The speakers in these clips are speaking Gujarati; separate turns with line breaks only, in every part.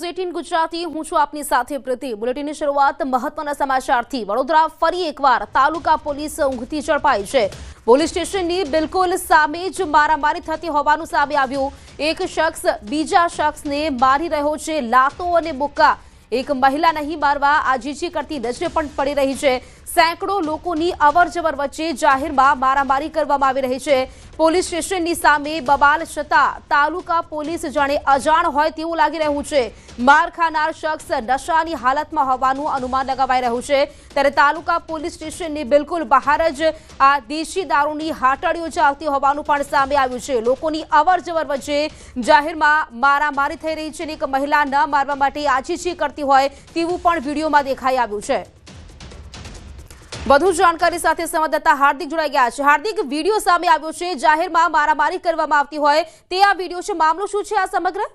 न्यूज़ 18 गुजराती हूँ छुं आपनी साथे प्रीति। बुलेटिनની શરૂઆત મહત્વના સમાચારથી। વડોદરા ફરી એકવાર તાલુકા પોલીસ ઊંઘતી ઝડપાઈ છે। પોલીસ સ્ટેશનની બિલકુલ સામે જ મારામારી થતી હોવાનું સામે આવ્યું। એક શખ્સ બીજા શખ્સને મારી રહ્યો છે લાતો અને મુક્કા। એક મહિલા નહીં મારવા આજીજી કરતી નજરે પણ પડી રહી છે। સેંકડો લોકોની અવરજવર વચ્ચે જાહેરમાં મારામારી કરવામાં આવી રહી છે। પોલીસ સ્ટેશનની સામે બબાલ છતાં તાલુકા પોલીસ જાણે અજાણ હોય તેવું લાગી રહ્યું છે। માર ખાનાર શખ્સ નશાની હાલતમાં હોવાનું અનુમાન લગાવાઈ રહ્યું છે। ત્યારે તાલુકા પોલીસ સ્ટેશનની બિલકુલ બહાર જ આ દેશી દારૂની હાટડીઓ ચાલતી હોવાનું પણ સામે આવ્યું છે। લોકોની અવરજવર વચ્ચે જાહેરમાં મારામારી થઈ રહી છે। એક મહિલા ન મારવા માટે આજીજી કરતી હોય તેવું પણ વિડીયોમાં દેખાઈ આવ્યું છે। વધુ જાણકારી સાથે સંવાદદાતા હાર્દિક જોડાઈ ગયા છે। હાર્દિક, વિડીયો સામે આવ્યો છે, જાહેરમાં મારામારી કરવામાં આવતી હોય તે આ વિડીયો છે, મામલો શું છે આ સમગ્ર?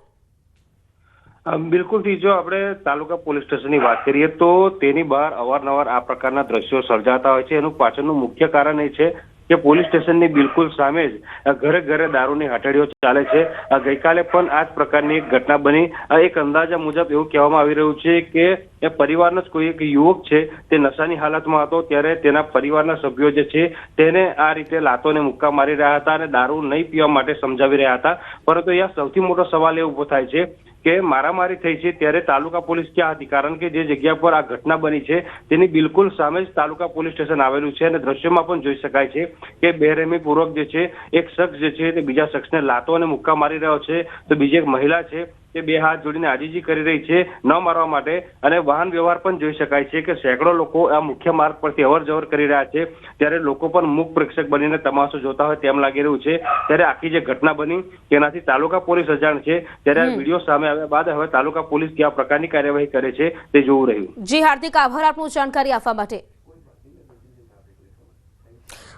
બિલકુલ થી જો આપણે તાલુકા પોલીસ સ્ટેશનની વાત કરીએ તો તેની બહાર અવારનવાર આ પ્રકારના દ્રશ્યો સર્જાતા હોય છે। એનું પાછળનું મુખ્ય કારણ એ છે કે પોલીસ સ્ટેશનની બિલકુલ સામે જ ઘરે ઘરે દારૂની હાટડીઓ ચાલે છે। ગઈકાલે પણ આ જ પ્રકારની એક ઘટના બની। એક અંદાજા મુજબ એવું કહેવામાં આવી રહ્યું છે કે એ પરિવારનો જ કોઈ એક યુવક છે તે નશાની હાલતમાં હતો, ત્યારે તેના પરિવારના સભ્યો જે છે તેને આ રીતે લાતોને મુક્કા મારી રહ્યા હતા અને દારૂ નહીં પીવા માટે સમજાવી રહ્યા હતા। પરંતુ અહીંયા સૌથી મોટો સવાલ એ ઉભો થાય છે કે મારામારી થઈ છે ત્યારે તાલુકા પોલીસ ક્યાં હતી? કારણ કે જે જગ્યા પર આ ઘટના બની છે તેની બિલકુલ સામે જ તાલુકા પોલીસ સ્ટેશન આવેલું છે અને દ્રશ્યમાં પણ જોઈ શકાય છે કે બેરહેમી પૂર્વક જે છે એક શખ્સ જે છે તે બીજા શખ્સને લાતો અને મુક્કા મારી રહ્યો છે, તો બીજી એક મહિલા છે તે બે હાથ જોડીને આજીજી કરી રહી છે ન મારવા માટે। અને વાહન વ્યવહાર પણ જોઈ શકાય છે કે સેંકડો લોકો આ મુખ્ય માર્ગ પરથી અવર જવર કરી રહ્યા છે, ત્યારે લોકો પણ મૂક પ્રેક્ષક બનીને તમાશો જોતા હોય તેમ લાગી રહ્યું છે। ત્યારે આખી જે ઘટના બની તેનાથી તાલુકા પોલીસ અજાણ છે। ત્યારે આ વિડીયો સામે આવ્યા બાદ હવે તાલુકા પોલીસ કયા પ્રકારની કાર્યવાહી કરે છે તે જોવું રહ્યું।
જી હાર્દિક, આભાર આપનું જાણકારી આપવા માટે।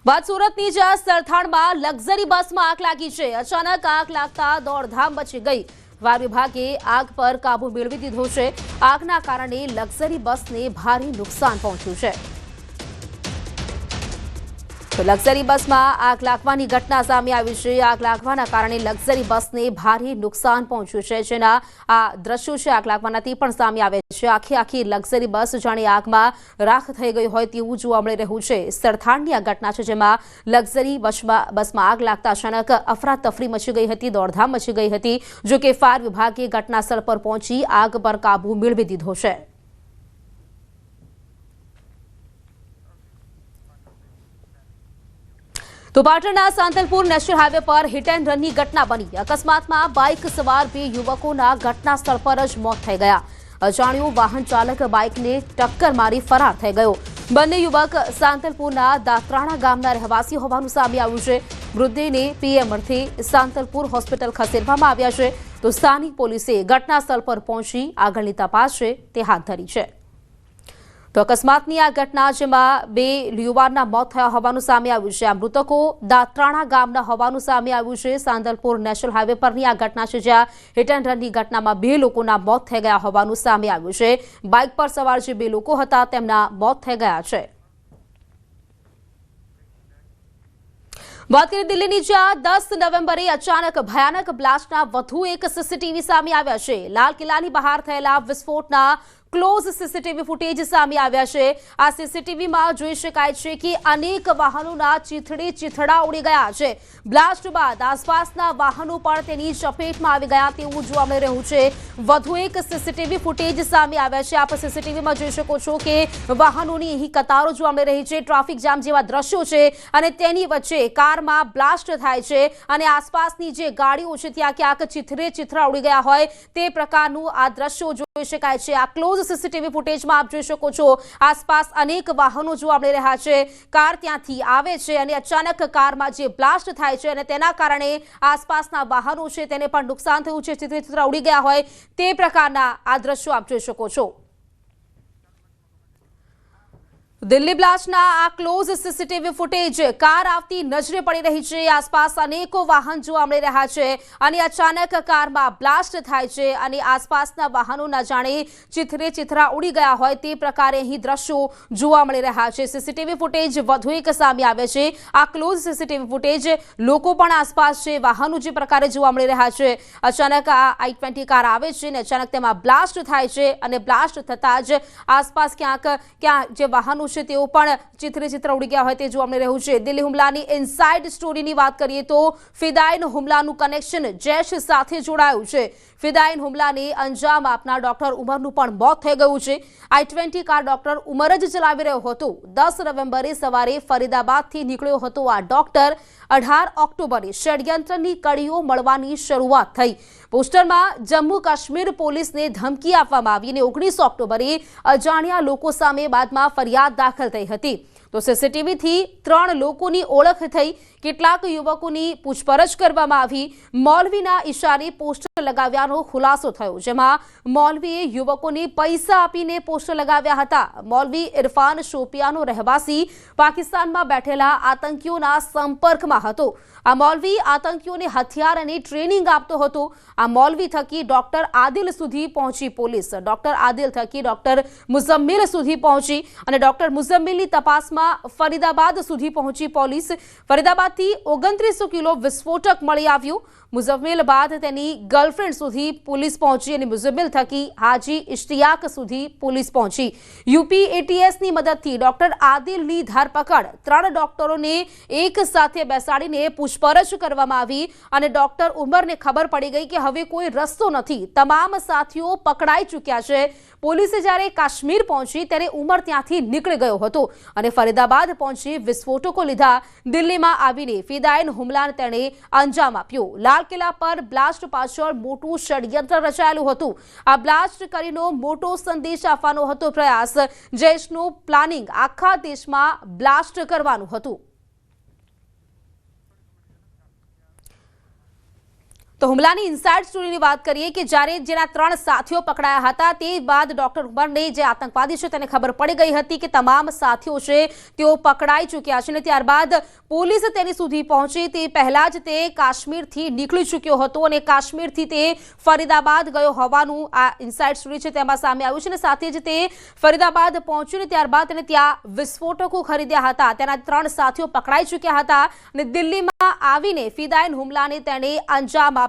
વાત સુરતની જ સરથાણમાં લક્ઝરી બસમાં આગ લાગી છે। અચાનક આગ લાગતા દોડધામ મચી ગઈ। ફાયર વિભાગે આગ પર કાબુ મેળવી દીધો છે। આગના કારણે લક્ઝરી બસને ભારે નુકસાન પહોંચ્યું છે। તો લક્ઝરી બસમાં આગ લાગવાની ઘટના સામે આવી છે। આગ લાગવાના કારણે લક્ઝરી બસને ભારે નુકસાન પહોંચ્યું છે, જેના આ દ્રશ્યો છે આગ લાગવાના તે પણ સામે આવે છે। આખી લક્ઝરી બસ જાણે આગમાં રાખ થઈ ગઈ હોય તેવું જોવા મળી રહ્યું છે। સરથાણની આ ઘટના છે જેમાં લક્ઝરી બસમાં આગ લાગતા અચાનક અફરાતફરી મચી ગઈ હતી, દોડધામ મચી ગઈ હતી। જો કે ફાયર વિભાગે ઘટનાસ્થળ પર પહોંચી આગ પર કાબુ મેળવી દીધો છે। તો પાટણના સાંતલપુર નેશનલ હાઈવે પર હિટ એન્ડ રનની ઘટના બની। અકસ્માતમાં બાઇક સવાર બે યુવકોના ઘટના સ્થળ પર જ મોત થઈ ગયા। અજાણ્યો વાહન ચાલક બાઇકને ટક્કર મારી ફરાર થઈ ગયો। બંને યુવક સાંતલપુરના દાત્રાણા ગામના રહેવાસી હોવાનું સામે આવ્યું છે। મૃતદેહને પીએમ અર્થે સાંતલપુર હોસ્પિટલ ખસેડવામાં આવ્યા છે। તો સ્થાનિક પોલીસે ઘટના સ્થળ પર પહોંચી આગળની તપાસ છે તે હાથ ધરી છે। તો અકસ્માતની આ ઘટના જેમાં બે યુવાનના મોત થયા હોવાનું સામે આવ્યું છે। આ મૃતકો દાત્રાણા ગામના હોવાનું સામે આવ્યું છે। સાંતલપુર નેશનલ હાઈવે પરની આ ઘટના છે જ્યાં હિટ એન્ડ રનની ઘટનામાં બે લોકોના મોત થઈ ગયા હોવાનું સામે આવ્યું છે। બાઇક પર સવાર જે બે લોકો હતા તેમના મોત થઈ ગયા છે। વાત કરીએ દિલ્હીની જ્યાં 10 નવેમ્બરે અચાનક ભયાનક બ્લાસ્ટના વધુ એક સીસીટીવી સામે આવ્યા છે। લાલ કિલ્લાની બહાર થયેલા વિસ્ફોટના ક્લોઝ સીસીટીવી ફૂટેજ સામે આવ્યા છે। આ સીસીટીવીમાં જોઈ શકાય છે કે અનેક વાહનોના ચીથડા ઉડી ગયા છે। બ્લાસ્ટ બાદ આસપાસના વાહનો પણ તેની ચપેટમાં આવી ગયા તેવું જોવા મળી રહ્યું છે। વધુ એક સીસીટીવી ફૂટેજ સામે આવ્યા છે। આપ સીસીટીવીમાં જોઈ શકો છો કે વાહનોની અહીં કતારો જોવા મળી રહી છે। ટ્રાફિક જામ જેવા દ્રશ્યો છે અને તેની વચ્ચે કારમાં બ્લાસ્ટ થાય છે અને આસપાસની જે ગાડીઓ છે ત્યાં ક્યાંક ચીથડા ઉડી ગયા હોય તે પ્રકારનું આ દ્રશ્યો જોઈ શકાય છે। આ ક્લોઝ સીસીટીવી ફૂટેજમાં આપ જોઈ શકો છો આસપાસ અનેક વાહનો જોવા મળી રહ્યા છે। કાર ત્યાંથી આવે છે અને અચાનક કારમાં જે બ્લાસ્ટ થાય છે અને તેના કારણે આસપાસના વાહનો છે તેને પણ નુકસાન થયું છે, ચીથડા ઉડી ગયા હોય તે પ્રકારના આ દ્રશ્યો આપ જોઈ શકો છો। દિલ્હી બ્લાસ્ટના આ ક્લોઝ સીસીટીવી ફૂટેજ કાર આવતી નજરે પડી રહી છે। આસપાસ અનેકો વાહન જોવા મળી રહ્યા છે અને અચાનક કારમાં બ્લાસ્ટ થાય છે અને આસપાસના વાહનો ન જાણે ચિથરે ચિથરા ઉડી ગયા હોય તે પ્રકારે અહીં દ્રશ્યો જોવા મળી રહ્યા છે। સીસીટીવી ફૂટેજ વધુ એક સામે આવે છે। આ ક્લોઝ સીસીટીવી ફૂટેજ લોકો પણ આસપાસ છે, વાહનો જે પ્રકારે જોવા મળી રહ્યા છે। અચાનક આ i20 કાર આવે છે અને અચાનક તેમાં બ્લાસ્ટ થાય છે અને બ્લાસ્ટ થતાં જ આસપાસ ક્યાં જે વાહનો તેઓ પણ ચિત્ર ઉડી ગયા હોય તે જોવા મળી રહ્યું છે। દિલ્હી હુમલાની ઇનસાઇડ સ્ટોરીની વાત કરીએ તો ફિદાયીન હુમલાનું કનેક્શન જૈશ સાથે જોડાયું છે। ફિદાયીન હુમલાને અંજામ આપનાર ડોક્ટર ઉમરનું પણ મોત થઈ ગયું છે। i20 કાર ડોક્ટર ઉમર જ ચલાવી રહ્યો હતો। 10 નવેમ્બરે સવારે ફરીદાબાદથી નીકળ્યો હતો આ ડોક્ટર। 18 ઓક્ટોબરે ષડયંત્રની કડીઓ મળવાની શરૂઆત થઈ। પોસ્ટરમાં જમ્મુ કાશ્મીર પોલીસને ધમકી આપવામાં આવી અને 19 ઓક્ટોબરે અજાણ્યા લોકો સામે બાદમાં ફરિયાદ દાખલ થઈ હતી। તો સીસીટીવીથી 3 લોકોની ઓળખ થઈ। કેટલાક યુવકોની પૂછપરછ કરવામાં આવી। મૌલવીના ઇશારે પોસ્ટર લગાવ્યાનો ખુલાસો થયો, જેમાં મૌલવીએ યુવકોને પૈસા આપીને પોસ્ટર લગાવ્યા હતા। મૌલવી ઇરફાન શોપિયાનો રહેવાસી પાકિસ્તાનમાં બેઠેલા આતંકીઓના સંપર્કમાં હતો। આ મૌલવી આતંકીઓને હથિયાર અને ટ્રેનિંગ આપતો હતો। આ મૌલવી થકી ડોક્ટર આદિલ સુધી પહોંચી પોલીસ, ડોક્ટર આદિલ થકી ડોક્ટર મુઝમ્મિલ સુધી પહોંચી અને ડોક્ટર મુઝમ્મિલની તપાસમાં ફરીદાબાદ સુધી પહોંચી પોલીસ। ફરીદાબાદથી 2900 કિલો વિસ્ફોટક મળી આવ્યું। મુઝમ્મિલ બાદ તેની ગર્લફ્રેન્ડ સુધી પોલીસ પહોંચી અને મુઝમ્મિલ થકી હાજી ઇશ્તિયાક સુધી પોલીસ પહોંચી। યુપી એટીએસની મદદથી ડોક્ટર આદિલની ધરપકડ 3 ડોક્ટરોને એક સાથે બેસાડીને પૂછપરછ કરવામાં આવી અને ડોક્ટર ઉમરને ખબર પડી ગઈ કે હવે કોઈ રસ્તો નથી, તમામ સાથીઓ પકડાઈ ચૂક્યા છે। પોલીસે જ્યારે કાશ્મીર પહોંચી ત્યારે ઉમર ત્યાંથી નીકળી ગયો હતો અને ફરીદાબાદ પહોંચી વિસ્ફોટકો લીધા। દિલ્હીમાં આવીને ફિદાયીન હુમલાને તેણે અંજામ આપ્યો। લાલ કિલ્લા પર બ્લાસ્ટ પાછળ મોટું ષડયંત્ર રચાયેલું હતું। આ બ્લાસ્ટ કરીને મોટો સંદેશ આપવાનો હતો પ્રયાસ। જૈશનું પ્લાનિંગ આખા દેશમાં બ્લાસ્ટ કરવાનું હતું। તો હુમલાની ઇનસાઇડ સ્ટોરીની વાત કરીએ કે જ્યારે જેના 3 સાથીઓ પકડાયા હતા તે બાદ ડોક્ટર ઉમરને જે આતંકવાદી છે તેને ખબર પડી ગઈ હતી કે તમામ સાથીઓ છે તેઓ પકડાઈ ચૂક્યા છે અને ત્યારબાદ પોલીસ તેની સુધી પહોંચી તે પહેલા જ તે કાશ્મીરથી નીકળી ચૂક્યો હતો અને કાશ્મીરથી તે ફરીદાબાદ ગયો હોવાનું આ ઇનસાઇડ સ્ટોરી છે તેમાં સામે આવ્યું છે અને સાથે જ તે ફરીદાબાદ પહોંચ્યું ને ત્યારબાદ તેને ત્યાં વિસ્ફોટકો ખરીદ્યા હતા। તેના 3 સાથીઓ પકડાઈ ચૂક્યા હતા અને દિલ્હીમાં આવીને ફિદાયીન હુમલાને તેણે અંજામ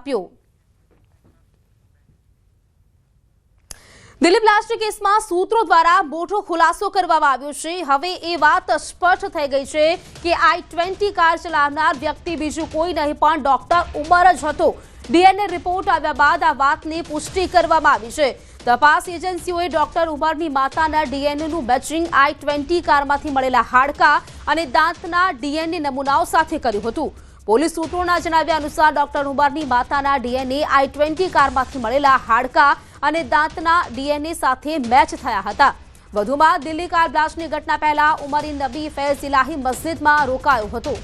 દિલ્હી બ્લાસ્ટ કેસમાં સૂત્રો દ્વારા મોટો ખુલાસો કરવામાં આવ્યો છે। હવે એ વાત સ્પષ્ટ થઈ ગઈ છે કે i20 કાર ચલાવનાર વ્યક્તિ બીજું કોઈ નહીં પણ ડોક્ટર ઉમર જ હતો। ડીએનએ રિપોર્ટ આવ્યા બાદ આ વાતની પુષ્ટિ કરવામાં આવી છે। તપાસ એજન્સીઓએ ડોક્ટર ઉમરની માતાના ડીએનએનું મેચિંગ i20 કારમાંથી મળેલા હાડકાં અને દાંતના ડીએનએ નમૂનાઓ સાથે કર્યું હતું। પોલીસ સૂત્રોના જણાવ્યા અનુસાર ડોક્ટર ઉમરની માતાના ડીએનએ i20 કારમાંથી મળેલા હાડકાં અને દાંતના ડીએનએ સાથે મેચ થયા હતા। વધુમાં દિલ્હી કાર બ્લાસ્ટની ઘટના પહેલા ઉમરી નબી ફૈઝ ઇલાહી મસ્જિદમાં રોકાયો હતો।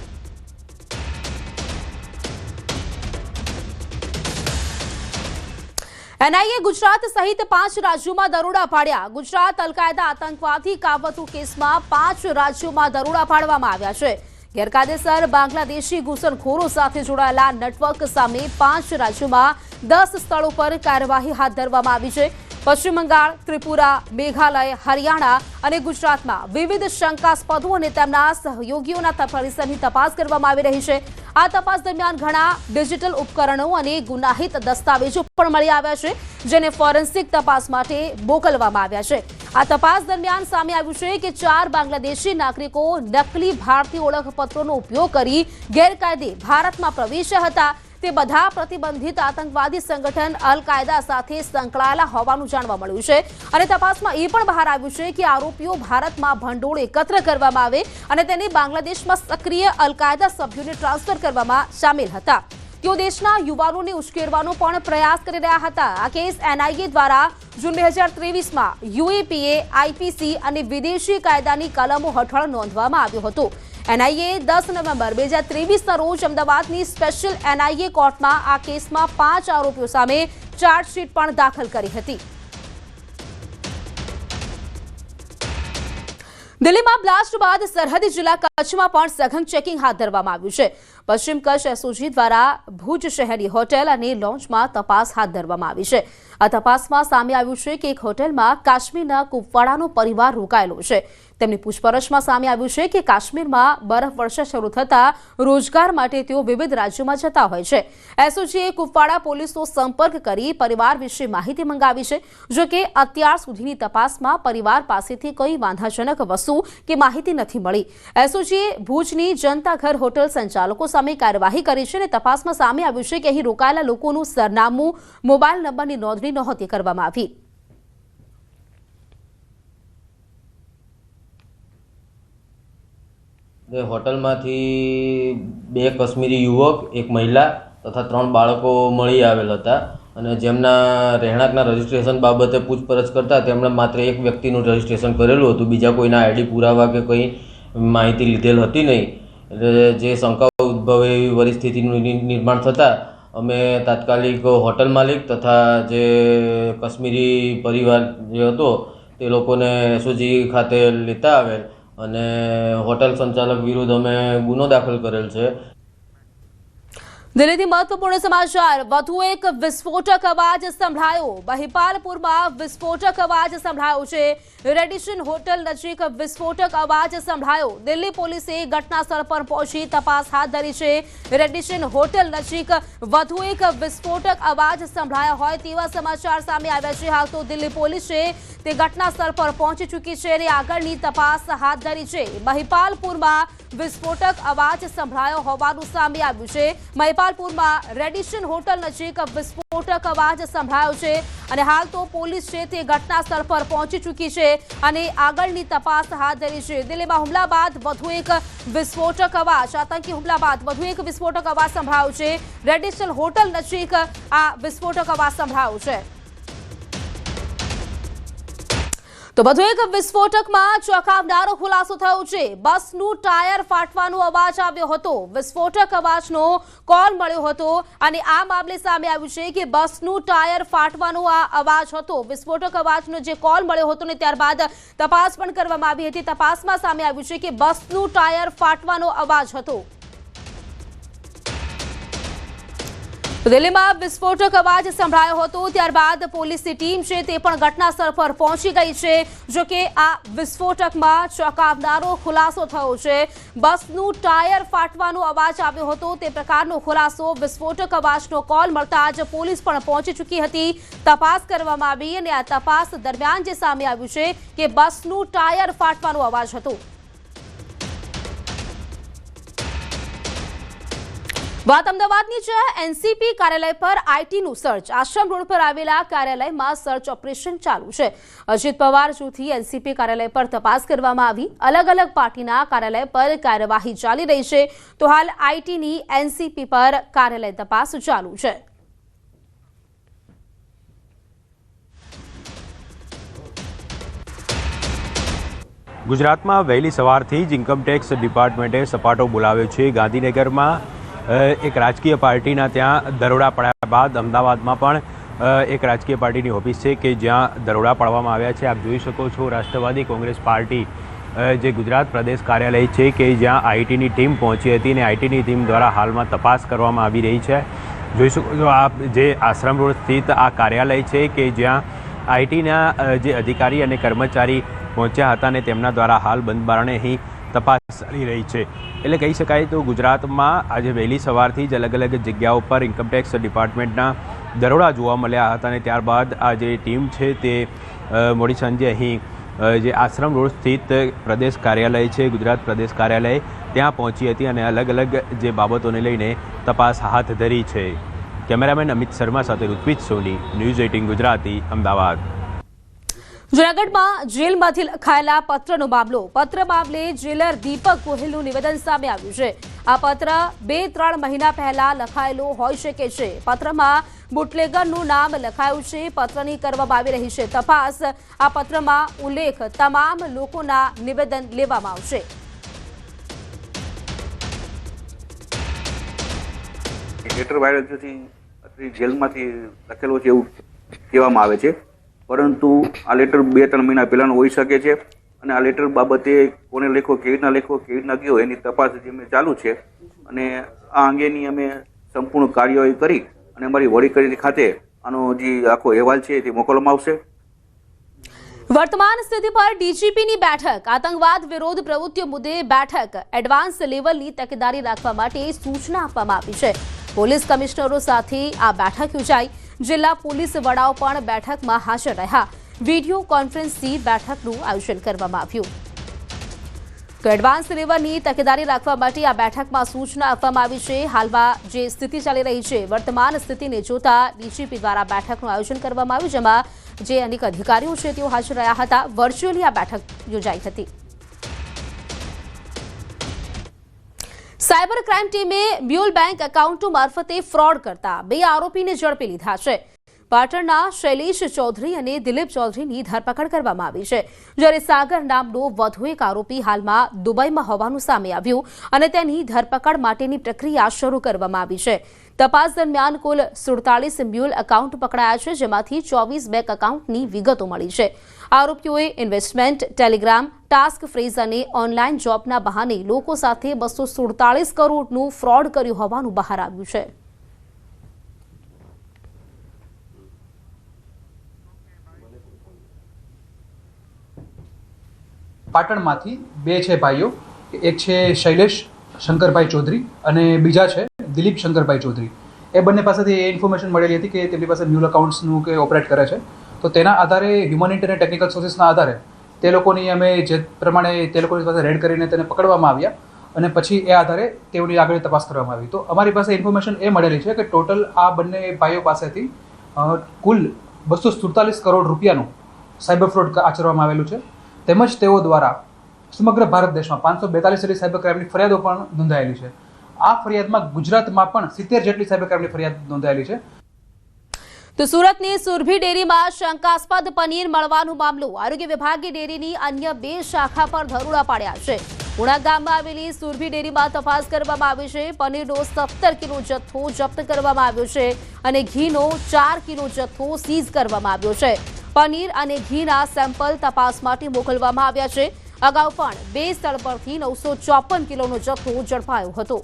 એનઆઈએ ગુજરાત સહિત 5 રાજ્યોમાં દરોડા પાડ્યા। ગુજરાત અલ-કાયદા આતંકવાદી કાવતરું કેસમાં 5 રાજ્યોમાં દરોડા પાડવામાં આવ્યા છે। ગેરકાયદેસર બાંગ્લાદેશી ઘૂસણખોરો સાથે જોડાયેલા નેટવર્ક સામે 5 રાજ્યોમાં 10 સ્થળો પર કાર્યવાહી હાથ ધરવામાં આવી છે। પશ્ચિમ બંગાળ, ત્રિપુરા, મેઘાલય, હરિયાણા અને ગુજરાતમાં વિવિધ શંકાસ્પદો અને તેમના સહયોગીઓના પરિસરની તપાસ કરવામાં આવી રહી છે। આ તપાસ દરમિયાન ઘણા ડિજિટલ ઉપકરણો અને ગુનાહિત દસ્તાવેજો પણ મળી આવ્યા છે, જેને ફોરેન્સિક તપાસ માટે મોકલવામાં આવ્યા છે। આ તપાસ દરમિયાન સામે આવ્યું છે કે 4 બાંગ્લાદેશી નાગરિકો નકલી ભારતીય ઓળખપત્રોનો ઉપયોગ કરી ગેરકાયદે ભારતમાં પ્રવેશ્યા હતા। તે બધા પ્રતિબંધિત આતંકવાદી સંગઠન અલ-કાયદા સાથે સંકળાયેલા હોવાનું જાણવા મળ્યું છે અને તપાસમાં એ પણ બહાર આવ્યું છે કે આરોપીઓ ભારતમાં ભંડોળ એકત્ર કરવામાં આવે અને તેને બાંગ્લાદેશમાં સક્રિય અલ-કાયદા સભ્યોને ટ્રાન્સફર કરવામાં સામેલ હતા। તેઓ દેશના યુવાનોને ઉશ્કેરવાનો પણ પ્રયાસ કરી રહ્યા હતા। આ કેસ એનઆઈએ દ્વારા જૂન 2023માં યુએપીએ, આઈપીસી અને વિદેશી કાયદાની કલમો હેઠળ નોંધવામાં આવ્યો હતો। એનઆઈએ 10 નવેમ્બર 2023ના રોજ અમદાવાદની સ્પેશિયલ એનઆઈએ કોર્ટમાં આ કેસમાં 5 આરોપીઓ સામે ચાર્જશીટ પણ દાખલ કરી હતી। દિલ્હીમાં બ્લાસ્ટ બાદ સરહદી જિલ્લા કચ્છમાં પણ સઘન ચેકિંગ હાથ ધરવામાં આવ્યું છે. પશ્ચિમ કચ્છ એસઓજી દ્વારા ભુજ શહેરની હોટેલ અને લોન્જમાં તપાસ હાથ ધરવામાં આવી છે. આ તપાસમાં સામે આવ્યું છે કે એક હોટેલમાં કાશ્મીરના કુપવાડાનો પરિવાર રોકાયેલો છે. તેમની પૂછપરછમાં સામે આવ્યું છે કે કાશ્મીરમાં બરફ વર્ષા શરૂ થતા રોજગાર માટે તેઓ વિવિધ રાજ્યોમાં જતા હોય છે. એસઓજીએ કુપવાડા પોલીસનો સંપર્ક કરી પરિવાર વિશે માહિતી મંગાવી છે. જો કે અત્યાર સુધીની તપાસમાં પરિવાર પાસેથી કોઈ વાંધાજનક વસ્તુ કે માહિતી નથી મળી. એસઓજીએ ભુજની જનતા ઘર હોટેલ સંચાલકો સામે કાર્યવાહી કરી છે અને તપાસમાં સામે આવ્યું છે કે અહીં રોકાયેલા લોકોનું સરનામું, મોબાઈલ નંબરની નોંધણી નહોતી કરવામાં આવી.
હોટલમાંથી 2 કાશ્મીરી યુવક, એક મહિલા તથા 3 બાળકો મળી આવેલ હતા અને જેમના રહેણાંકના રજીસ્ટ્રેશન બાબતે પૂછપરછ કરતા તેમણે માત્ર એક વ્યક્તિનું રજીસ્ટ્રેશન કરેલું હતું. બીજા કોઈના આઈડી પુરાવા કે કોઈ માહિતી લીધેલ હતી નહીં. એટલે જે શંકા ઉદ્ભવે એવી પરિસ્થિતિનું નિર્માણ થતાં અમે તાત્કાલિક હોટલ માલિક તથા જે કાશ્મીરી પરિવાર જે હતો તે લોકોને એસઓજી ખાતે લેતા આવેલ અને હોટલ સંચાલક વિરુદ્ધ અમે ગુનો દાખલ કરેલ છે.
દિલ્હીથી મહત્વપૂર્ણ સમાચાર. વધુ એક વિસ્ફોટક અવાજ સંભળાયો. મહિપાલપુરમાં વિસ્ફોટક અવાજ સંભળાયો છે. રેડિશન હોટલ નજીક વિસ્ફોટક અવાજ સંભળાયો. દિલ્હી પોલીસે ઘટના સ્થળ પર પહોંચી તપાસ હાથ ધરી છે. રેડિશન હોટલ નજીક વધુ એક વિસ્ફોટક અવાજ સંભળાયા હોય તેવા સમાચાર સામે આવ્યા છે. હાલ તો દિલ્હી પોલીસે તે ઘટના સ્થળ પર પહોંચી ચૂકી છે અને આગળની તપાસ હાથ ધરી છે. મહિપાલપુરમાં વિસ્ફોટક અવાજ સંભળાયો હોવાનું સામે આવ્યું છે. મહિપાલપુરમાં રેડિશન હોટલ નજીક વિસ્ફોટક અવાજ સંભળાયો છે અને હાલ તો પોલીસ છે તે ઘટના સ્થળ પર પહોંચી ચૂકી છે અને આગળની તપાસ હાથ ધરી છે. દિલ્હીમાં હુમલા બાદ વધુ એક વિસ્ફોટક અવાજ, આતંકી હુમલા બાદ વધુ એક વિસ્ફોટક અવાજ સંભળાયો છે. રેડિશન હોટલ નજીક આ વિસ્ફોટક અવાજ સંભળાયો છે. તો વધુ એક વિસ્ફોટકમાં ચોંકાવનારો ખુલાસો થયો છે. બસનું ટાયર ફાટવાનો અવાજ આવ્યો હતો. વિસ્ફોટક અવાજનો કોલ મળ્યો હતો અને આ મામલે સામે આવ્યું છે કે બસનું ટાયર ફાટવાનો આ અવાજ હતો. વિસ્ફોટક અવાજનો જે કોલ મળ્યો હતો ને ત્યારબાદ તપાસ પણ કરવામાં આવી હતી. તપાસમાં સામે આવ્યું છે કે બસનું ટાયર ફાટવાનો અવાજ હતો. દિલ્હીમાં વિસ્ફોટક અવાજ સંભળાયો હતો ત્યારબાદ પોલીસની ટીમ છે તે પણ ઘટના સ્થળ પર પહોંચી ગઈ છે. જો કે આ વિસ્ફોટકમાં ચોંકાવનારો ખુલાસો થયો છે. બસનું ટાયર ફાટવાનો અવાજ આવ્યો હતો તે પ્રકારનો ખુલાસો વિસ્ફોટક અવાજનો કોલ મળતા જ પોલીસ પણ પહોંચી ચૂકી હતી. તપાસ કરવામાં આવી અને આ તપાસ દરમિયાન જે સામે આવ્યું છે કે બસનું ટાયર ફાટવાનો અવાજ હતો. વાત અમદાવાદની છે. એનસીપી કાર્યાલય પર આઈટીનું સર્ચ. આશ્રમ રોડ પર આવેલા કાર્યાલયમાં સર્ચ ઓપરેશન ચાલુ છે. અજીત પવાર જૂથી એનસીપી કાર્યાલય પર તપાસ કરવામાં આવી. અલગ અલગ પાર્ટીના કાર્યાલય પર કાર્યવાહી ચાલી રહી છે. તો હાલ આઈટીની એનસીપી પર કાર્યાલય તપાસ ચાલુ છે.
ગુજરાતમાં વહેલી સવારથી જ ઇન્કમટેક્સ ડિપાર્ટમેન્ટે સપાટો બોલાવ્યો છે. ગાંધીનગરમાં એક રાજકીય પાર્ટીના ત્યાં દરોડા પડ્યા બાદ અમદાવાદમાં પણ એક રાજકીય પાર્ટીની ઓફિસ છે કે જ્યાં દરોડા પાડવામાં આવ્યા છે. આપ જોઈ શકો છો રાષ્ટ્રવાદી કોંગ્રેસ પાર્ટી જે ગુજરાત પ્રદેશ કાર્યાલય છે કે જ્યાં આઈટીની ટીમ પહોંચી હતી અને આઈટીની ટીમ દ્વારા હાલમાં તપાસ કરવામાં આવી રહી છે. જોઈ શકો છો આપ જે આશ્રમ રોડ સ્થિત આ કાર્યાલય છે કે જ્યાં આઈટીના જે અધિકારી અને કર્મચારી પહોંચ્યા હતા અને તેમના દ્વારા હાલ બંધ બારણે અહીં તપાસ ચાલી રહી છે. એટલે કહી શકાય તો ગુજરાતમાં આજે વહેલી સવારથી જ અલગ અલગ જગ્યાઓ પર ઇન્કમટેક્સ ડિપાર્ટમેન્ટના દરોડા જોવા મળ્યા હતા અને ત્યારબાદ આ જે ટીમ છે તે મોડી સાંજે અહીં જે આશ્રમ રોડ સ્થિત પ્રદેશ કાર્યાલય છે ગુજરાત પ્રદેશ કાર્યાલય ત્યાં પહોંચી હતી અને અલગ અલગ જે બાબતોને લઈને તપાસ હાથ ધરી છે. કેમેરામેન અમિત શર્મા સાથે ઋત્વિજ સોની, ન્યૂઝ 18 ગુજરાતી, અમદાવાદ.
જૂનાગઢમાં જેલમાંથી લખાયેલા પત્રનો મામલો. પત્ર મામલે જેલર દીપક ગોહિલનું નિવેદન સામે આવ્યું છે. આ પત્ર 2-3 મહિના પહેલા લખાયેલો હોઈ શકે છે. પત્રમાં બુટલેગરનું નામ લખાયું છે. પત્રની કરવામાં આવી રહી છે તપાસ. આ પત્રમાં ઉલ્લેખ તમામ લોકોના નિવેદન લેવામાં આવશે.
લેટર વાયરલ થતી જેલમાંથી લખેલો છે એવું કહેવામાં આવે છે, પરંતુ આ લેટર 2-3 મહિના પહેલાનો હોઈ શકે છે. અને આ લેટર બાબતે કોને લખ્યો, કેવી રીતના લખ્યો, કેવી રીતના ગયો એની તપાસ હજી અમે ચાલુ છે અને આ અંગેની અમે સંપૂર્ણ કાર્યવાહી કરી અને અમારી વડી કચેરી ખાતે આનો જે આખો અહેવાલ છે તે મોકલવામાં આવશે.
વર્તમાન સ્થિતિ પર ડીજીપીની બેઠક, આતંકવાદ વિરોધ પ્રવૃત્તિઓ મુદ્દે બેઠક, એડવાન્સ લેવલની તકેદારી રાખવા માટે સૂચના આપવામાં આવી છે. પોલીસ કમિશનરો સાથે આ બેઠક યોજાઈ. જિલ્લા પોલીસ વડાઓ પણ બેઠકમાં હાજર રહ્યા. વિડીયો કોન્ફરન્સથી બેઠકનું આયોજન કરવામાં આવ્યું. તો એડવાન્સ લેવલની તકેદારી રાખવા માટે આ બેઠકમાં સૂચના આપવામાં આવી છે. હાલમાં જે સ્થિતિ ચાલી રહી છે, વર્તમાન સ્થિતિને જોતા ડીજીપી દ્વારા બેઠકનું આયોજન કરવામાં આવ્યું, જેમાં જે અનેક અધિકારીઓ છે તેઓ હાજર રહ્યા હતા. વર્ચ્યુઅલી આ બેઠક યોજાઈ હતી. સાયબર ક્રાઇમ ટીમે મ્યુલ બેંક એકાઉન્ટો મારફતે ફ્રોડ કરતા 2 આરોપીને ઝડપી લીધા છે. પાટણના શૈલેષ ચૌધરી અને દિલીપ ચૌધરીની ધરપકડ કરવામાં આવી છે, જ્યારે સાગર નામનો વધુ એક આરોપી હાલમાં દુબઈમાં હોવાનું સામે આવ્યું અને તેની ધરપકડ માટેની પ્રક્રિયા શરૂ કરવામાં આવી છે. તપાસ દરમિયાન કુલ 47 મ્યુલ એકાઉન્ટ પકડાયા છે, જેમાંથી 24 બેંક એકાઉન્ટની વિગતો મળી છે. આરોપીઓએ ઇન્વેસ્ટમેન્ટ, ટેલિગ્રામ, ટાસ્ક ફ્રેઝ અને ઓનલાઈન જોબના બહાને લોકો સાથે 247 કરોડનું ફ્રોડ કર્યું હોવાનું બહાર આવ્યું છે.
પાટણમાંથી 2 છે ભાઈઓ, એક છે શૈલેષ શંકરભાઈ ચૌધરી અને બીજા છે દિલીપ શંકરભાઈ ચૌધરી. એ બંને પાસેથી એ ઇન્ફોર્મેશન મળેલી હતી કે તેમની પાસે મ્યુલ અકાઉન્ટ્સનું કે ઓપરેટ કરે છે. તો તેના આધારે હ્યુમનિટી અને ટેકનિકલ સોર્સિસના આધારે તે લોકોની અમે જે પ્રમાણે તે લોકોની પાસે રેડ કરીને તેને પકડવામાં આવ્યા અને પછી એ આધારે તેઓની આગળ તપાસ કરવામાં આવી. તો અમારી પાસે ઇન્ફોર્મેશન એ મળેલી છે કે ટોટલ આ બંને ભાઈઓ પાસેથી કુલ 247 કરોડ રૂપિયાનું સાયબર ફ્રોડ આચરવામાં આવેલું છે. તેમજ તેઓ દ્વારા સમગ્ર ભારત દેશમાં 542 જેટલી સાયબર ક્રાઇમની ફરિયાદો પણ નોંધાયેલી છે. આ ફરિયાદમાં ગુજરાતમાં પણ 70 જેટલી સાયબર ક્રાઇમની ફરિયાદ નોંધાયેલી છે.
તો સુરતની સુરભી ડેરીમાં શંકાસ્પદ પનીર મળવાનો મામલો. આરોગ્ય વિભાગે ડેરીની અન્ય 2 શાખા પર દરોડા પાડ્યા છે. ઉણા ગામમાં આવેલી સુરભી ડેરીમાં તપાસ કરવામાં આવી છે. પનીરનો 17 કિલો જથ્થો જપ્ત કરવામાં આવ્યો છે અને ઘીનો 4 કિલો જથ્થો સીઝ કરવામાં આવ્યો છે. પનીર અને ઘીના સેમ્પલ તપાસ માટે મોકલવામાં આવ્યા છે. અગાઉ પણ 2 સ્થળ પરથી 954 કિલોનો જથ્થો ઝડપાયો હતો.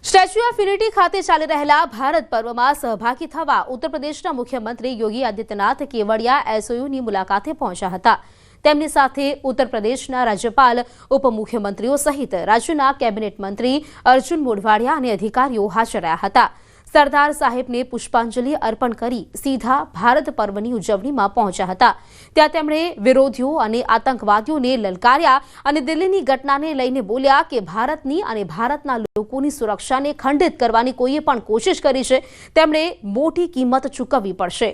સ્ટેચ્યુ ઓફ યુનિટી ખાતે ચાલી રહેલા ભારત પર્વમાં સહભાગી થવા ઉત્તર પ્રદેશના મુખ્યમંત્રી યોગી આદિત્યનાથ કેવડિયા એસઓયુની મુલાકાતે પહોંચ્યા હતા. તેમની સાથે ઉત્તર પ્રદેશના રાજ્યપાલ, ઉપમુખ્યમંત્રીઓ સહિત રાજ્યના કેબિનેટ મંત્રી અર્જુન મોઢવાડિયા અને અધિકારીઓ હાજર રહ્યા હતા. સરદાર સાહેબને પુષ્પાંજલિ અર્પણ કરી સીધા ભારત પર્વની ઉજવણીમાં પહોંચ્યા હતા. ત્યાં તેમણે વિરોધીઓ અને આતંકવાદીઓને લલકાર્યા અને દિલ્હીની ઘટનાને લઈને બોલ્યા કે ભારતની અને ભારતના લોકોની સુરક્ષાને ખંડિત કરવાની કોઈએ પણ કોશિશ કરી છે, તેમણે મોટી કિંમત ચૂકવવી પડશે.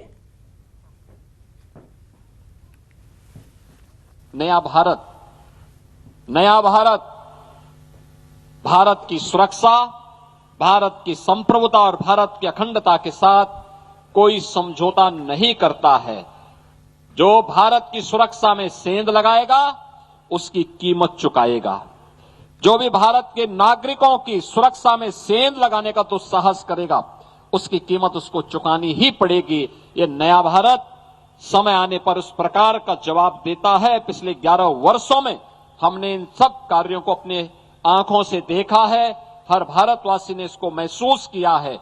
नया भारत भारत की सुरक्षा, भारत की संप्रभुता और भारत की अखंडता के साथ कोई समझौता नहीं करता है. जो भारत की सुरक्षा में सेंध लगाएगा उसकी कीमत चुकाएगा. जो भी भारत के नागरिकों की सुरक्षा में सेंध लगाने का तो साहस करेगा उसकी कीमत उसको चुकानी ही पड़ेगी. ये नया भारत समय आने पर उस प्रकार का जवाब देता है. पिछले 11 वर्षों में हमने इन सब कार्यों को अपने आंखों से देखा है. हर भारतवासी ने इसको महसूस किया है.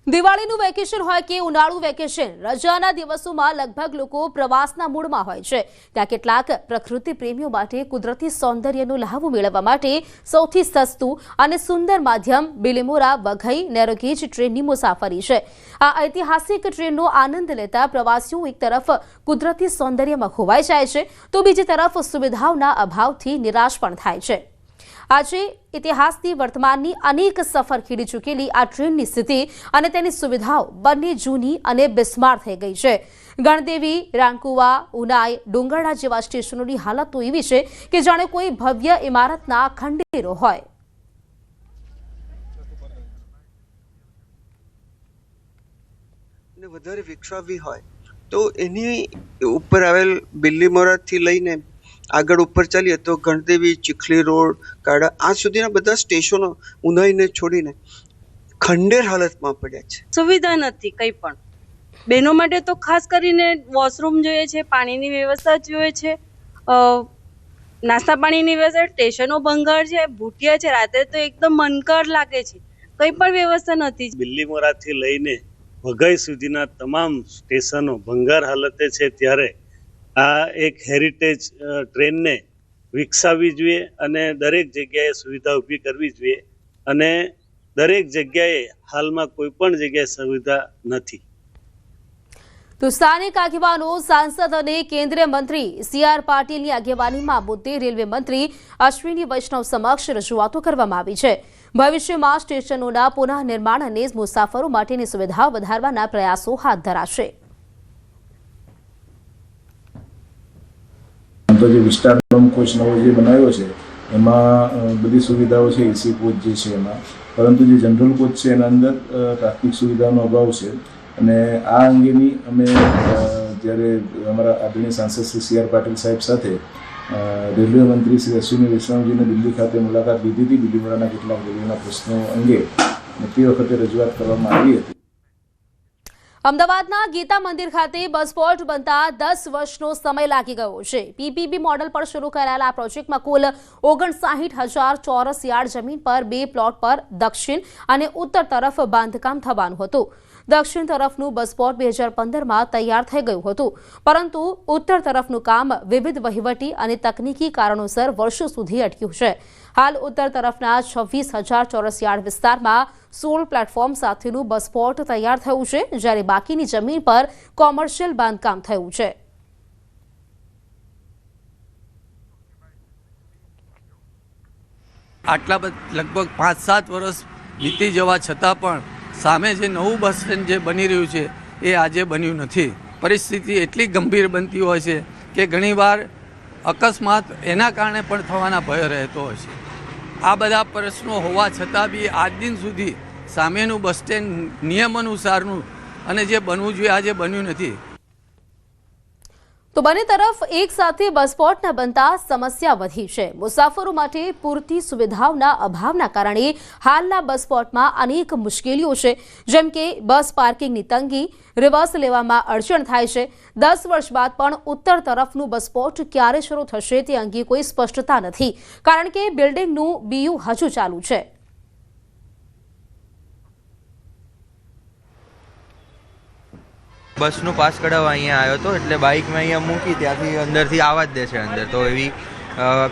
દિવાળીનું વેકેશન હોય કે ઉનાળુ વેકેશન, રજાના દિવસોમાં લગભગ લોકો પ્રવાસના મૂડમાં હોય છે. ત્યાં કેટલાક પ્રકૃતિ પ્રેમીઓ માટે કુદરતી સૌંદર્યનો લહાવો મેળવવા માટે સૌથી સસ્તું અને સુંદર માધ્યમ બિલીમોરા વઘઈ નેરોગેજ ટ્રેનની મુસાફરી છે. આ ઐતિહાસિક ટ્રેનનો આનંદ લેતા પ્રવાસીઓ એક તરફ કુદરતી સૌંદર્યમાં ખોવાઈ જાય છે, તો બીજી તરફ સુવિધાઓના અભાવથી નિરાશ પણ થાય છે. આજે ઇતિહાસની વર્તમાનની અનેક સફર ખેડી ચૂકેલી આ ટ્રેનની સ્થિતિ અને તેની સુવિધાઓ બંને જૂની અને બિસ્માર થઈ ગઈ છે. ગણદેવી, રાણકુવા, ઉનાઈ, ડુંગરણા જેવા સ્ટેશનોની હાલત તો એવી છે કે જાણે કોઈ ભવ્ય ઇમારતના ખંડેરો હોય.
વધારે વિકસાવવી હોય તો એની ઉપર આવેલ બિલીમોરાથી લઈને આગળ ઉપર ચાલીએ તો ગણદેવી, ચીખલી રોડ, કાડા આ સુધીના બધા સ્ટેશનો ઉનાઈને છોડીને ખંડેર હાલતમાં પડ્યા છે.
સુવિધા નથી કંઈ પણ. બહેનો માટે તો ખાસ કરીને વોશરૂમ જોઈએ છે, પાણીની વ્યવસ્થા જોઈએ છે, નાસ્તા પાણીની વ્યવસ્થા, સ્ટેશનો ભંગાર છે, ભૂટિયા છે, રાત્રે તો એકદમ મનકર લાગે છે, કંઈ પણ વ્યવસ્થા નથી.
બિલ્લીમોરાથી લઈને વઘઈ સુધીના તમામ સ્ટેશનો ભંગાર હાલતે છે, ત્યારે આ એક હેરિટેજ ટ્રેનને વિકસાવવી જોઈએ અને દરેક જગ્યાએ સુવિધા ઊભી કરવી જોઈએ અને દરેક જગ્યાએ હાલમાં કોઈ પણ જગ્યાએ સુવિધા નથી.
તો સ્થાનિક આગેવાનો, સાંસદ અને કેન્દ્રીય મંત્રી CR પાટીલની આગેવાનીમાં મુદ્દે રેલવે મંત્રી અશ્વિની વૈષ્ણવ સમક્ષ રજૂઆતો કરવામાં આવી છે. ભવિષ્યમાં સ્ટેશનોના પુનઃનિર્માણ અને મુસાફરો માટેની સુવિધાઓ વધારવાના પ્રયાસો હાથ ધરાશે.
જે વિસ્ટાડોમ કોચ નવો જે બનાવ્યો છે એમાં બધી સુવિધાઓ છે, એસી કોચ જે છે એમાં, પરંતુ જે જનરલ કોચ છે એના અંદર ટ્રાફિક સુવિધાનો અભાવ છે અને આ અંગેની અમે જ્યારે અમારા આદરણીય સાંસદ શ્રી CR પાટીલ સાહેબ સાથે રેલવે મંત્રી શ્રી અશ્વિની વૈષ્ણવજીને દિલ્હી ખાતે મુલાકાત લીધી હતી. બિલ્લીમોરાના કેટલાક રેલવેના પ્રશ્નો અંગે તે વખતે રજૂઆત કરવામાં આવી હતી.
અમદાવાદના ગીતા મંદિર ખાતે બસપોર્ટ બનતા 10 વર્ષનો સમય લાગી ગયો છે. PPP મોડલ પર શરૂ કરાયેલા આ પ્રોજેક્ટમાં કુલ 59,000 ચોરસ યાર્ડ જમીન પર 2 પ્લોટ પર દક્ષિણ અને ઉત્તર તરફ બાંધકામ થવાનું હતું. દક્ષિણ તરફનું બસપોર્ટ 2015માં તૈયાર થઈ ગયું હતું, પરંતુ ઉત્તર તરફનું કામ વિવિધ વહીવટી અને તકનીકી કારણોસર વર્ષો સુધી અટક્યું છે. હાલ ઉત્તર તરફના 26,000 ચોરસ યાર્ડ વિસ્તારમાં 16 પ્લેટફોર્મ સાથેનું બસપોર્ટ તૈયાર થયું છે, જ્યારે બાકીની જમીન પર કોમર્શિયલ બાંધકામ થયું છે.
આટલા લગભગ 5-7 વર્ષ વીતી જવા છતાં પણ સામે જે નવું બસ સ્ટેન્ડ જે બની રહ્યું છે એ આજે બન્યું નથી. પરિસ્થિતિ એટલી ગંભીર બનતી હોય છે કે ઘણીવાર અકસ્માત એના કારણે પણ થવાના ભય રહેતો હોય છે. આ બધા પ્રશ્નો હોવા છતાં બી આજ દિન સુધી સામેનું બસ સ્ટેન્ડ નિયમ અનુસારનું અને જે બનવું જોઈએ આજે બન્યું નથી.
તો બંને તરફ એક સાથે બસપોર્ટ ન બનતા સમસ્યા વધી છે. મુસાફરો માટે પૂરતી સુવિધાઓના અભાવના કારણે હાલના બસપોર્ટમાં અનેક મુશ્કેલીઓ છે, જેમ કે બસ પાર્કિંગની તંગી, રિવર્સ લેવામાં અડચણ થાય છે. 10 વર્ષ બાદ પણ ઉત્તર તરફનું બસપોર્ટ ક્યારે શરૂ થશે તે અંગે કોઈ સ્પષ્ટતા નથી, કારણ કે બિલ્ડિંગનું બીયુ હજુ ચાલુ છે.
બસનું પાસ કઢાવવા અહીંયા આવ્યો હતો, એટલે બાઇક મેં અહીંયા મૂકી, ત્યાંથી અંદરથી આવવા જ દે છે અંદર, તો એવી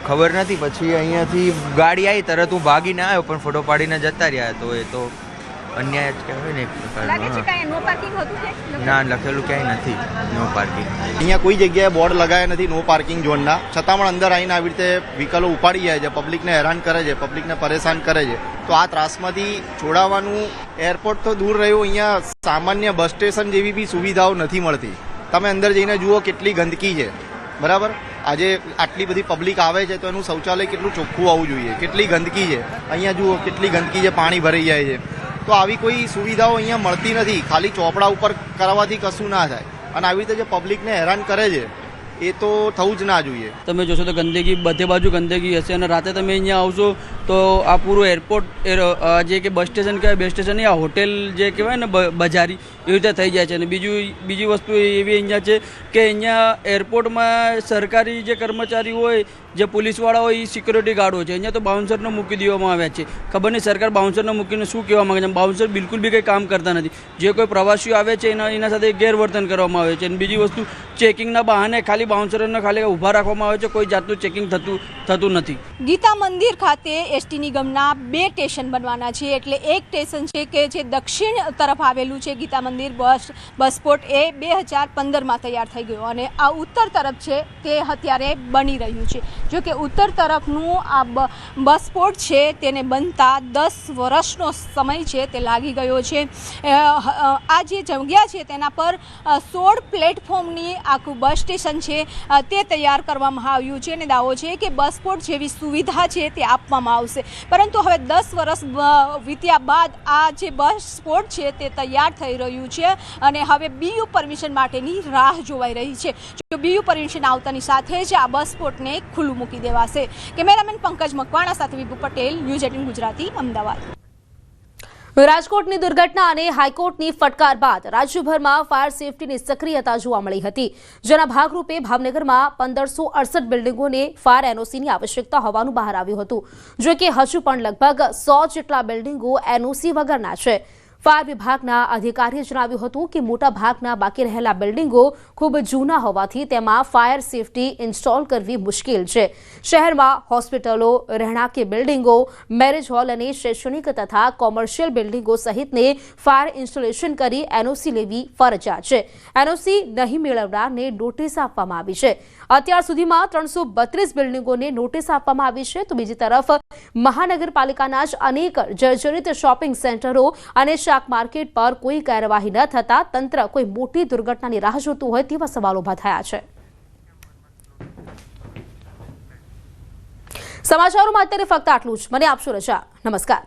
ખબર નથી. પછી અહીંયાથી ગાડી આવી, તરત હું ભાગીને આવ્યો, પણ ફોટો પાડીને જતા રહ્યા, તો એ તો અન્યાય જ કહેવાય ને એક પ્રકારનો. ના, લખેલું ક્યાંય નથી નો પાર્કિંગ.
અહીંયા કોઈ જગ્યાએ બોર્ડ લગાવ્યા નથી નો પાર્કિંગ ઝોનના, છતાં પણ અંદર આવીને આવી રીતે વ્હીકલો ઉપાડી જાય છે, પબ્લિકને હેરાન કરે છે, પબ્લિકને પરેશાન કરે છે. તો આ ત્રાસમાંથી છોડાવવાનું, એરપોર્ટ તો દૂર રહ્યું, અહીંયા સામાન્ય બસ સ્ટેશન જેવી બી સુવિધાઓ નથી મળતી. તમે અંદર જઈને જુઓ કેટલી ગંદકી છે, બરાબર. આજે આટલી બધી પબ્લિક આવે છે તો એનું શૌચાલય કેટલું ચોખ્ખું આવવું જોઈએ, કેટલી ગંદકી છે અહીંયા જુઓ, કેટલી ગંદકી છે, પાણી ભરાઈ જાય છે. તો આવી કોઈ સુવિધાઓ અહીંયા મળતી નથી. ખાલી ચોપડા ઉપર કરાવવાથી કશું ના થાય, અને આવી રીતે જે પબ્લિકને હેરાન કરે છે એ તો થવું જ ના જોઈએ.
તમે જોશો તો ગંદકી બધે બાજુ ગંદકી હશે, અને રાતે તમે અહીંયા આવશો તો આ પૂરું એરપોર્ટ જે કે બસ સ્ટેશન કહેવાય, બસ સ્ટેશન આ હોટેલ જે કહેવાય ને બજારી, એવી રીતે થઈ જાય છે. અને બીજી વસ્તુ એવી અહીંયા છે કે અહીંયા એરપોર્ટમાં સરકારી જે કર્મચારી હોય, જે પોલીસવાળા હોય, એ સિક્યોરિટી ગાર્ડ હોય છે. અહીંયા તો બાઉન્સરને મૂકી દેવામાં આવ્યા છે. ખબર નહીં સરકાર બાઉન્સરને મૂકીને શું કહેવા માંગે છે. બાઉન્સર બિલકુલ બી કંઈ કામ કરતા નથી. જે કોઈ પ્રવાસીઓ આવે છે એના સાથે ગેરવર્તન કરવામાં આવે છે. અને બીજી વસ્તુ, ચેકિંગના બહાને ખાલી બાઉન્સરોને ખાલી ઊભા રાખવામાં આવે છે, કોઈ જાતનું ચેકિંગ થતું નથી.
ગીતા મંદિર ખાતે એસટી નિગમના 2 સ્ટેશન બનવાના છે. એટલે એક સ્ટેશન છે કે જે દક્ષિણ તરફ આવેલું છે, ગીતા મંદિર બસપોર્ટ, એ 2015માં તૈયાર થઈ ગયો, અને આ ઉત્તર તરફ છે તે અત્યારે બની રહ્યું છે. જો કે ઉત્તર તરફનું આ બસપોર્ટ છે તેને બનતા 10 વર્ષનો સમય છે તે લાગી ગયો છે. આ જે જગ્યા છે તેના પર 16 પ્લેટફોર્મની આખું બસ સ્ટેશન છે તે તૈયાર કરવામાં આવ્યું છે, અને દાવો છે કે બસપોર્ટ જેવી સુવિધા છે તે આપવામાં આવશે. પરંતુ હવે 10 વર્ષ વીત્યા બાદ આ જે બસપોર્ટ છે તે તૈયાર થઈ રહ્યું છે, અને હવે બીયુ પરમિશન માટેની રાહ જોવાઈ રહી છે. જો બીયુ પરમિશન આવતાની સાથે જ આ બસપોર્ટને ખુલ્લું મૂકી દેવાશે. કેમેરામેન પંકજ મકવાણા સાથે વિભુ પટેલ, ન્યૂઝ 18 ગુજરાતી, અમદાવાદ.
રાજકોટની દુર્ઘટના અને હાઈકોર્ટની ફટકાર બાદ રાજ્યભરમાં ફાયર સેફટીની સક્રિયતા જોવા મળી હતી, જેના ભાગરૂપે ભાવનગરમાં 1568 બિલ્ડિંગોને ફાયર એનઓસીની આવશ્યકતા હોવાનું બહાર આવ્યું હતું, જો કે હજુ પણ લગભગ 100 જેટલા બિલ્ડિંગો એનઓસી વગરના છે। ફાયર વિભાગના અધિકારીએ જણાવ્યું હતું કે મોટા ભાગના બાકી રહેલા બિલ્ડિંગો ખૂબ જૂના હોવાથી તેમાં ફાયર સેફટી ઇન્સ્ટોલ કરવી મુશ્કેલ છે। શહેરમાં હોસ્પિટલો, રહેણાંકી બિલ્ડિંગો, મેરેજ હોલ અને શૈક્ષણિક તથા કોમર્શિયલ બિલ્ડિંગો સહિતને ફાયર ઇન્સ્ટોલેશન કરી એનઓસી લેવી ફરજિયાત છે। એનઓસી નહીં મેળવનારને નોટિસ આપવામાં આવી છે। અત્યાર સુધીમાં 332 બિલ્ડિંગોને નોટિસ આપવામાં આવી છે, તો બીજી તરફ મહાનગરપાલિકાના જ અનેક જર્જરિત શોપિંગ સેન્ટરો અને શાક માર્કેટ પર કોઈ કાર્યવાહી ન થતા તંત્ર કોઈ મોટી દુર્ઘટનાની રાહ જોતું હોય તેવા સવાલો ઉભા થયા છે। સમાચારોમાં અત્યારે ફક્ત આટલું જ। મને આપશો રજા। નમસ્કાર।